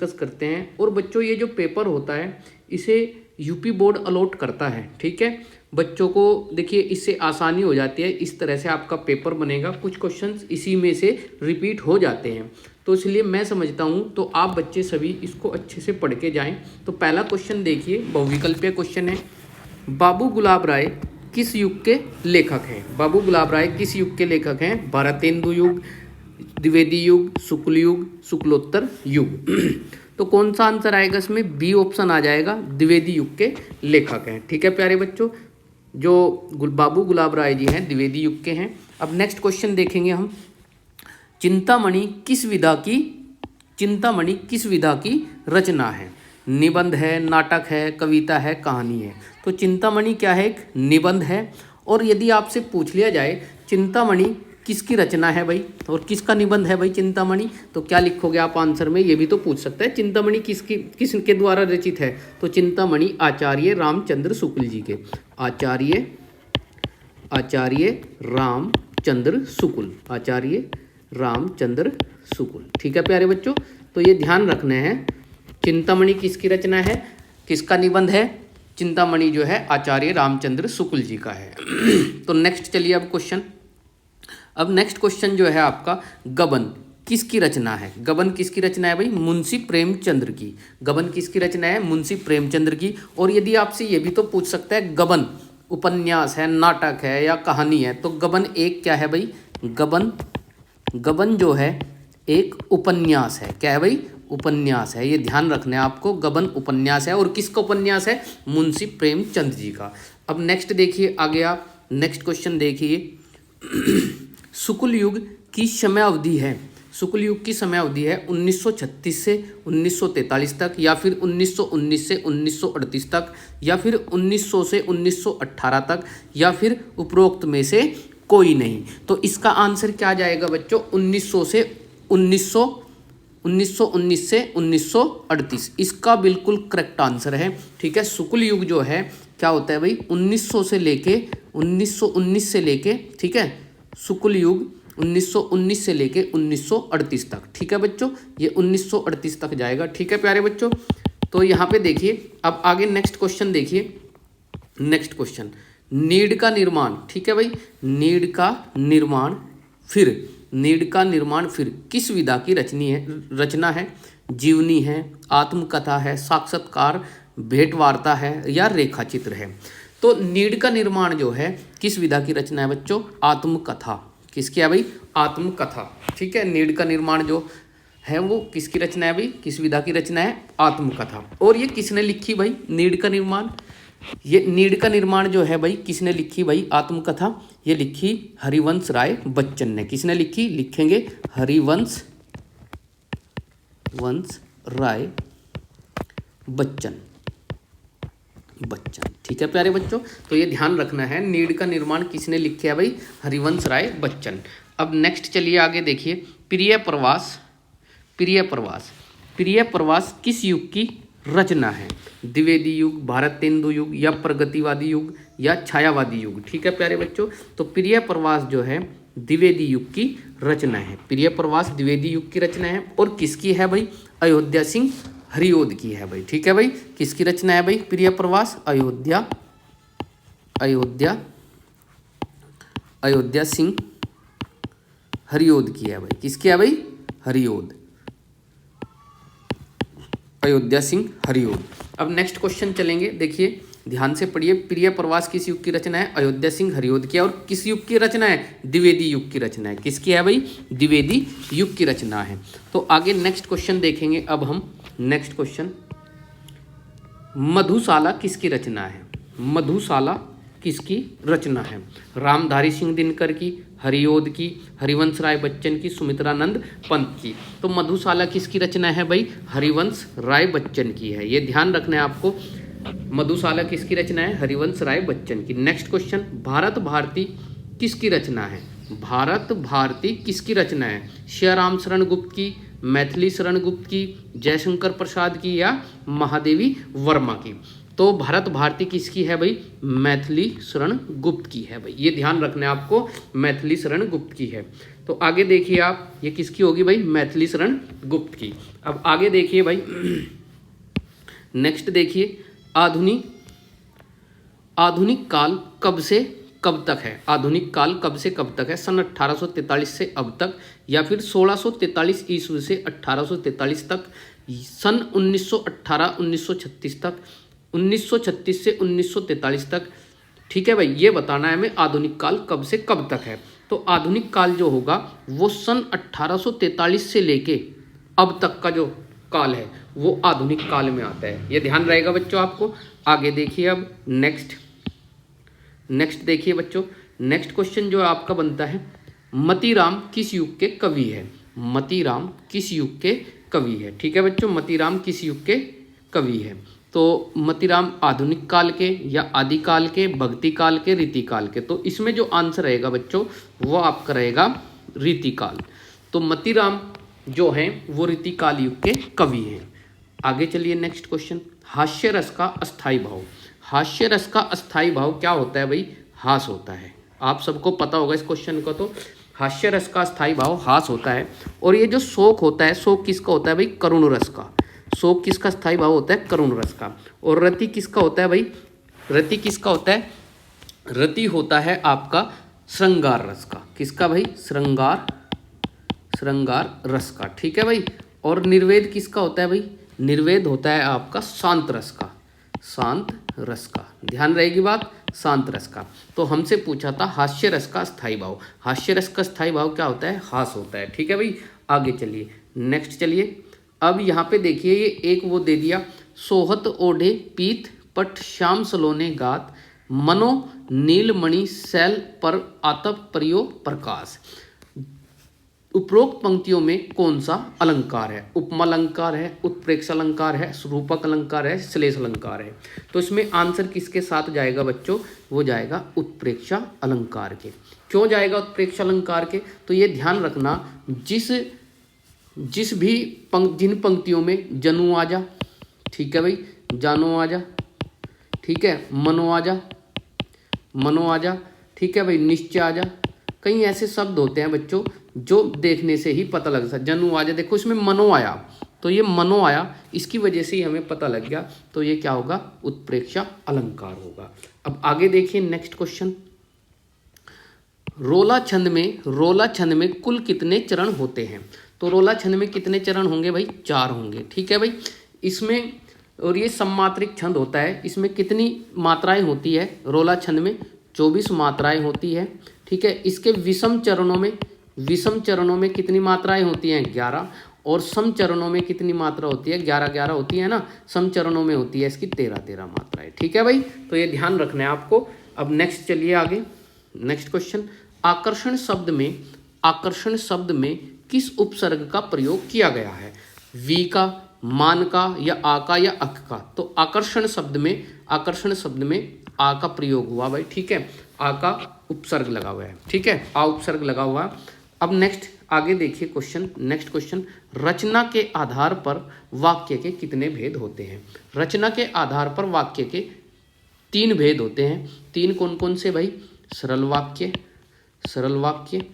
Discuss करते हैं। और बच्चों ये जो पेपर होता है इसे यूपी बोर्ड अलॉट करता है, ठीक है। बच्चों को देखिए इससे आसानी हो जाती है, इस तरह से आपका पेपर बनेगा, कुछ क्वेश्चंस इसी में से रिपीट हो जाते हैं। तो इसलिए मैं समझता हूँ तो आप बच्चे सभी इसको अच्छे से पढ़ के जाएं। तो पहला क्वेश्चन देखिए, बहुविकल्पीय क्वेश्चन है। बाबू गुलाब राय किस युग के लेखक हैं? बाबू गुलाब राय किस युग के लेखक हैं? भारतेंदु युग, द्विवेदी युग, शुक्ल युग, शुक्लोत्तर युग। तो कौन सा आंसर आएगा इसमें? बी ऑप्शन आ जाएगा, द्विवेदी युग के लेखक हैं, ठीक है प्यारे बच्चों। जो बाबू गुलाब राय जी हैं द्विवेदी युग के हैं। अब नेक्स्ट क्वेश्चन देखेंगे हम। चिंतामणि किस विधा की रचना है? निबंध है, नाटक है, कविता है, कहानी है। तो चिंतामणि क्या है? एक निबंध है। और यदि आपसे पूछ लिया जाए चिंतामणि किसकी रचना है भाई और किसका निबंध है भाई चिंतामणि, तो क्या लिखोगे आप आंसर में? ये भी तो पूछ सकता है चिंतामणि किसके द्वारा रचित है। तो चिंतामणि आचार्य रामचंद्र शुक्ल जी के, आचार्य रामचंद्र शुक्ल, ठीक है प्यारे बच्चों। तो ये ध्यान रखना है, चिंतामणि किसकी रचना है, किसका निबंध है? चिंतामणि जो है आचार्य रामचंद्र शुक्ल जी का है। तो नेक्स्ट चलिए अब क्वेश्चन। अब नेक्स्ट क्वेश्चन जो है आपका, गबन किसकी रचना है? गबन किसकी रचना है भाई? मुंशी प्रेमचंद्र की। गबन किसकी रचना है? मुंशी प्रेमचंद्र की। और यदि आपसे ये भी तो पूछ सकता है गबन उपन्यास है, नाटक है या कहानी है, तो गबन एक क्या है भाई? गबन जो है एक उपन्यास है। क्या है भाई? उपन्यास है। ये ध्यान रखना है आपको, गबन उपन्यास है। और किसका उपन्यास है? मुंशी प्रेमचंद जी का। अब नेक्स्ट देखिए आगे, आप नेक्स्ट क्वेश्चन देखिए। शुक्ल युग की समय अवधि है, शुक्ल युग की समय अवधि है 1936 से 1943 तक, या फिर 1919 से 1938 तक, या फिर 1900 से 1918 तक, या फिर उपरोक्त में से कोई नहीं। तो इसका आंसर क्या जाएगा बच्चों? 1919 से 1938, इसका बिल्कुल करेक्ट आंसर है, ठीक है। शुक्ल युग जो है क्या होता है भाई? 1900 से लेके 1919 से लेके, ठीक है, शुक्ल युग 1919 से लेके 1938 तक, ठीक है बच्चों। ये 1938 तक जाएगा, ठीक है प्यारे बच्चों। तो यहाँ पे देखिए अब आगे नेक्स्ट क्वेश्चन देखिए। नेक्स्ट क्वेश्चन, नीड का निर्माण, ठीक है भाई, नीड का निर्माण फिर किस विधा की रचना है? जीवनी है, आत्मकथा है, साक्षात्कार, भेंटवार्ता है, या रेखाचित्र है। तो नीड का निर्माण जो है किस विधा की रचना है बच्चों? आत्मकथा। किसकी है भाई? आत्मकथा, ठीक है। नीड का निर्माण जो है वो किसकी रचना है भाई? किस विधा की रचना है? आत्मकथा। और ये किसने लिखी भाई नीड का निर्माण? ये नीड का निर्माण जो है भाई किसने लिखी भाई आत्मकथा? ये लिखी हरिवंश राय बच्चन ने। किसने लिखी? लिखेंगे हरिवंश राय बच्चन, ठीक है प्यारे बच्चों। तो ये ध्यान रखना है, नीड का निर्माण किसने लिखा है भाई? हरिवंश राय बच्चन। अब नेक्स्ट चलिए आगे देखिए। प्रिय प्रवास किस युग की रचना है? द्विवेदी युग, भारतेंदु युग, या प्रगतिवादी युग, या छायावादी युग, ठीक है प्यारे बच्चों। तो प्रिय प्रवास जो है द्विवेदी युग की रचना है। प्रिय प्रवास द्विवेदी युग की रचना है। और किसकी है भाई? अयोध्या सिंह हरिओद की है भाई, ठीक है भाई। किसकी रचना है भाई प्रिय प्रवास? अयोध्या सिंह हरिओद की है भाई। किसकी है भाई? अयोध्या सिंह हरिओद। अब नेक्स्ट क्वेश्चन चलेंगे, देखिए ध्यान से पढ़िए। प्रिय प्रवास किस युग की रचना है? अयोध्या सिंह हरिओद की है। और किस युग की रचना है? द्विवेदी युग की रचना है। किसकी है भाई? द्विवेदी युग की रचना है। तो आगे नेक्स्ट क्वेश्चन देखेंगे अब हम। नेक्स्ट क्वेश्चन, मधुशाला किसकी रचना है? मधुशाला किसकी रचना है? रामधारी सिंह दिनकर की, हरिओद की, हरिवंश राय बच्चन की, सुमित्रानंद पंत की। तो मधुशाला किसकी रचना है भाई? हरिवंश राय बच्चन की है। ये ध्यान रखना है आपको, मधुशाला किसकी रचना है? हरिवंश राय बच्चन की। नेक्स्ट क्वेश्चन, भारत भारती किसकी रचना है? भारत भारती किसकी रचना है? श्याराम शरण गुप्त की, मैथिली शरण गुप्त की, जयशंकर प्रसाद की, या महादेवी वर्मा की। तो भारत भारती किसकी है भाई? मैथिली शरण गुप्त की है भाई, ये ध्यान रखना है आपको, मैथिली शरण गुप्त की है। तो आगे देखिए आप, ये किसकी होगी भाई? मैथिली शरण गुप्त की। अब आगे देखिए भाई, नेक्स्ट देखिए, आधुनिक काल कब से कब तक है? आधुनिक काल कब से कब तक है? सन 1843 से अब तक, या फिर 1643 ईस्वी से 1843 तक, सन 1918 1936 तक, 1936 से 1943 तक। ठीक है भाई, ये बताना है हमें आधुनिक काल कब से कब तक है। तो आधुनिक काल जो होगा वो सन 1843 से लेके अब तक का जो काल है वो आधुनिक काल में आता है, ये ध्यान रहेगा बच्चों आपको। आगे देखिए अब नेक्स्ट देखिए बच्चों, नेक्स्ट क्वेश्चन जो आपका बनता है, मतीराम किस युग के कवि है? मतीराम किस युग के कवि है? ठीक है बच्चों, मतीराम किस युग के कवि है? तो मतीराम आधुनिक काल के या आदिकाल के, भक्ति काल के, रीति काल के? तो इसमें जो आंसर रहेगा बच्चों वो आपका रहेगा रीति काल। तो मतीराम जो हैं वो रीति काल युग के कवि हैं। आगे चलिए नेक्स्ट क्वेश्चन, हास्य रस का अस्थाई भाव। हास्य रस का अस्थाई भाव क्या होता है भाई? हास होता है। आप सबको पता होगा इस क्वेश्चन का। तो हास्य रस का अस्थाई भाव हास होता है। और ये जो शोक होता है, शोक किसका होता है भाई? करुण रस का। शोक किसका स्थायी भाव होता है? करुण रस का। और रति किसका होता है भाई? रति किसका होता है? रति होता है आपका श्रृंगार रस का। किसका भाई? श्रृंगार रस का। ठीक है भाई। और निर्वेद किसका होता है भाई? निर्वेद होता है आपका शांत रस का। शांत रस का, ध्यान रहेगी बात, शांत रस का। तो हमसे पूछा था हास्य रस का स्थायी भाव। हास्य रस का स्थायी भाव क्या होता है? हास होता है। ठीक है भाई। आगे चलिए नेक्स्ट चलिए। अब यहाँ पे देखिए, ये एक वो दे दिया, सोहत ओढ़े पीत पट श्याम सलोने गात, मनो नीलमणि शैल पर आतप परियो प्रकाश। उपरोक्त पंक्तियों में कौन सा अलंकार है? उपमा अलंकार है, उत्प्रेक्षा अलंकार है, रूपक अलंकार है, श्लेष अलंकार है? तो इसमें आंसर किसके साथ जाएगा बच्चों? वो जाएगा उत्प्रेक्षा अलंकार के। क्यों जाएगा उत्प्रेक्षा अलंकार के? तो ये ध्यान रखना, जिस भी जिन पंक्तियों में जनु आ जा, ठीक है भाई, जानो आ जा, ठीक है, मनो आ जा, ठीक है भाई, निश्चय आ जा, कई ऐसे शब्द होते हैं बच्चों जो देखने से ही पता लग सकता है। जनु आ जा, देखो इसमें मनो आया, तो ये मनो आया, इसकी वजह से ही हमें पता लग गया, तो ये क्या होगा? उत्प्रेक्षा अलंकार होगा। अब आगे देखिए नेक्स्ट क्वेश्चन, रोला छंद में कुल कितने चरण होते हैं? तो रोला छंद में कितने चरण होंगे भाई? 4 होंगे। ठीक है भाई। इसमें, और ये सम्मात्रिक छंद होता है, इसमें कितनी मात्राएं होती है? रोला छंद में 24 मात्राएं होती है। ठीक है। इसके विषम चरणों में कितनी मात्राएं होती हैं? 11। और सम चरणों में कितनी मात्रा होती है? 11 होती है ना। सम चरणों में होती है इसकी 13 मात्राएं। ठीक है भाई। तो ये ध्यान रखना है आपको। अब नेक्स्ट चलिए आगे, नेक्स्ट क्वेश्चन, आकर्षण शब्द में किस उपसर्ग का प्रयोग किया गया है? वी का, मान का, या आ का, या अक का? तो आकर्षण शब्द में आ का प्रयोग हुआ भाई। ठीक है। आ का उपसर्ग लगा हुआ है। ठीक है, आ उपसर्ग लगा हुआ है। अब नेक्स्ट आगे देखिए नेक्स्ट क्वेश्चन, रचना के आधार पर वाक्य के कितने भेद होते हैं? रचना के आधार पर वाक्य के 3 भेद होते हैं। 3 कौन कौन से भाई? सरल वाक्य,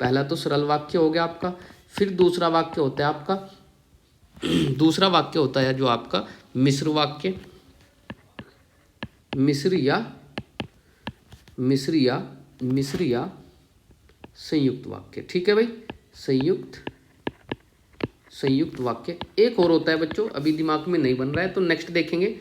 पहला तो सरल वाक्य हो गया आपका। फिर दूसरा वाक्य होता है जो आपका मिश्र वाक्य, मिश्र या संयुक्त वाक्य। ठीक है भाई, संयुक्त वाक्य। एक और होता है बच्चों, अभी दिमाग में नहीं बन रहा है, तो नेक्स्ट देखेंगे।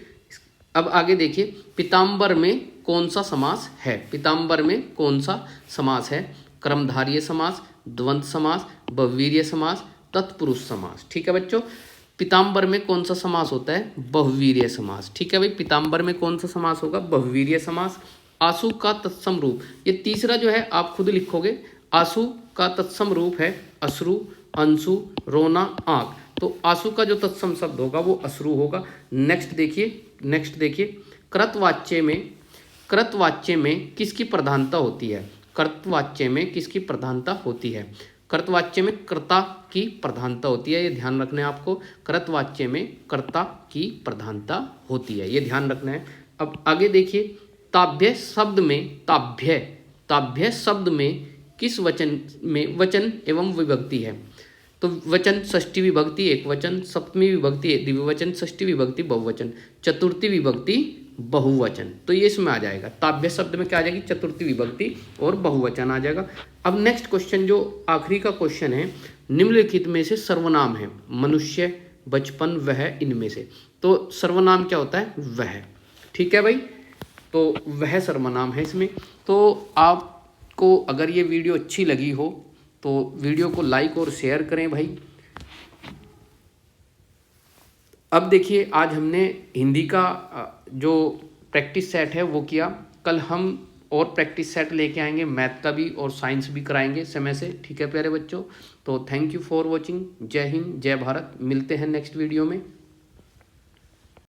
अब आगे देखिए, पीताम्बर में कौन सा समास है? पीताम्बर में कौन सा समास है? कर्मधारय समास, द्वंद्व समास, बहुवीर्य समास, तत्पुरुष समास। ठीक है बच्चों। पीताम्बर में कौन सा समास होता है? बहुवीर्य समास। ठीक है भाई। पीताम्बर में कौन सा समास होगा? बहुवीर्य समास। आंसू का तत्सम रूप, ये तीसरा जो है आप खुद लिखोगे। आंसू का तत्सम रूप है अश्रु, अंशु, रोना, आंख। तो आंसू का जो तत्सम शब्द होगा वो अश्रु होगा। नेक्स्ट देखिए, कृतवाच्य में किसकी प्रधानता होती है? कृतवाच्य में किसकी प्रधानता होती है? कर्तवाच्य में कर्ता की प्रधानता होती है, ये ध्यान रखना है आपको। कर्तवाच्य में कर्ता की प्रधानता होती है, ये ध्यान रखना है। अब आगे देखिए, ताभ्य शब्द में ताभ्य शब्द में किस वचन में वचन एवं विभक्ति है? तो वचन षष्ठी विभक्ति एक वचन, सप्तमी विभक्ति द्विवचन, षष्ठी विभक्ति बहुवचन, चतुर्थी विभक्ति बहुवचन। तो ये इसमें आ जाएगा, ताभ्य शब्द में क्या आ जाएगी? चतुर्थी विभक्ति और बहुवचन आ जाएगा। अब नेक्स्ट क्वेश्चन जो आखिरी का क्वेश्चन है, निम्नलिखित में से सर्वनाम है, मनुष्य, बचपन, वह, इनमें से। तो सर्वनाम क्या होता है? वह। ठीक है भाई, तो वह सर्वनाम है इसमें। तो आपको अगर ये वीडियो अच्छी लगी हो तो वीडियो को लाइक और शेयर करें भाई। अब देखिए, आज हमने हिंदी का जो प्रैक्टिस सेट है वो किया, कल हम और प्रैक्टिस सेट लेके आएंगे, मैथ का भी और साइंस भी कराएंगे समय से। ठीक है प्यारे बच्चों, तो थैंक यू फॉर वॉचिंग। जय हिंद, जय भारत। मिलते हैं नेक्स्ट वीडियो में।